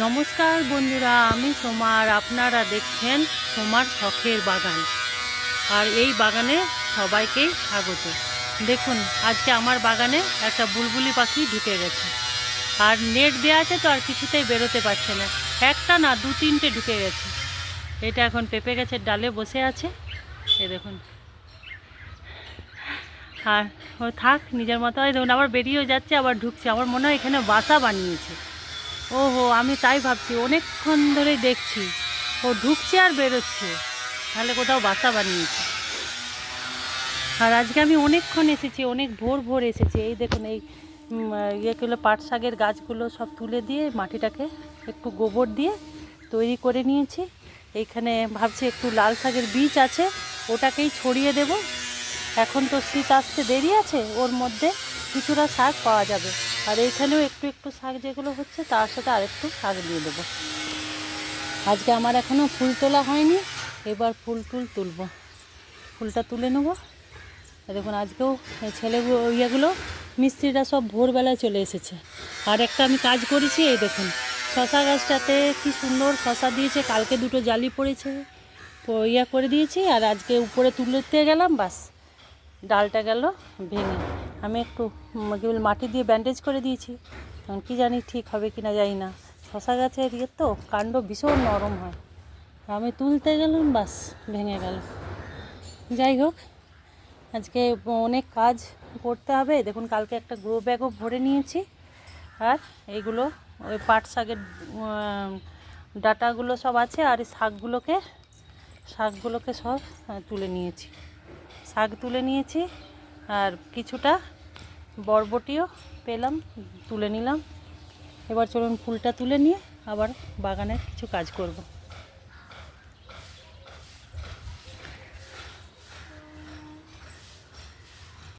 নমস্কার বন্ধুরা, আমি সোমা আর আপনারা দেখছেন সোমার শখের বাগান। আর এই বাগানে সবাইকেই স্বাগত। দেখুন, আজকে আমার বাগানে একটা বুলবুলি পাখি ঢুকে গেছে। আর নেট দেওয়া আছে তো আর কিছুতেই বেরোতে পারছে না। একটা না, দু তিনটে ঢুকে গেছে। এটা এখন পেঁপে গাছের ডালে বসে আছে, এ দেখুন। আর ও থাক নিজের মতো। হয় দেখুন, আবার বেরিয়েও যাচ্ছে, আবার ঢুকছে। আমার মনে হয় এখানে বাসা বানিয়েছে। ওহো, আমি তাই ভাবছি, অনেকক্ষণ ধরে দেখছি ও ঢুকছে আর বেরোচ্ছে, তাহলে কোথাও বাসা বানিয়েছে। আর আজকে আমি অনেকক্ষণ এসেছি, অনেক ভোর ভোর এসেছি। এই দেখুন, এই ইয়েগুলো পাট শাকের গাছগুলো সব তুলে দিয়ে মাটিটাকে একটু গোবর দিয়ে তৈরি করে নিয়েছি। এইখানে ভাবছি একটু লাল শাকের বীজ আছে, ওটাকেই ছড়িয়ে দেব। এখন তো শীত আসতে দেরি আছে, ওর মধ্যে কিছুটা শাক পাওয়া যাবে। আর এইখানেও একটু একটু শাক যেগুলো হচ্ছে, তার সাথে আরেকটু শাক দিয়ে দেবো। আজকে আমার এখনও ফুল তোলা হয়নি, এবার তুলব। ফুলটা তুলে নেব। দেখুন, আজকেও ছেলেগুলো ইয়েগুলো মিস্ত্রিরা সব ভোরবেলায় চলে এসেছে। আর একটা আমি কাজ করেছি, এই দেখুন শশা গাছটাতে কি সুন্দর শশা দিয়েছে। কালকে দুটো জালি পড়েছে, করে দিয়েছি। আর আজকে উপরে তুলতে গেলাম, বাস ডালটা গেল ভেঙে। আমি একটু কেবল মাটি দিয়ে ব্যান্ডেজ করে দিয়েছি, এখন কী জানি ঠিক হবে কি না, জানি না। শশা গাছের তো কাণ্ড ভীষণ নরম হয়। আমি তুলতে গেলাম, বাস ভেঙে গেল। যাই হোক, আজকে অনেক কাজ করতে হবে। দেখুন, কালকে একটা গ্রো ব্যাগও ভরে নিয়েছি। আর এইগুলো ওই পাট শাকের ডাটাগুলো সব আছে। আর এই শাকগুলোকে সব তুলে নিয়েছি, শাক তুলে নিয়েছি। আর কিছুটা বরবটিও পেলাম, তুলে নিলাম। এবার চলুন ফুলটা তুলে নিয়ে আবার বাগানের কিছু কাজ করব।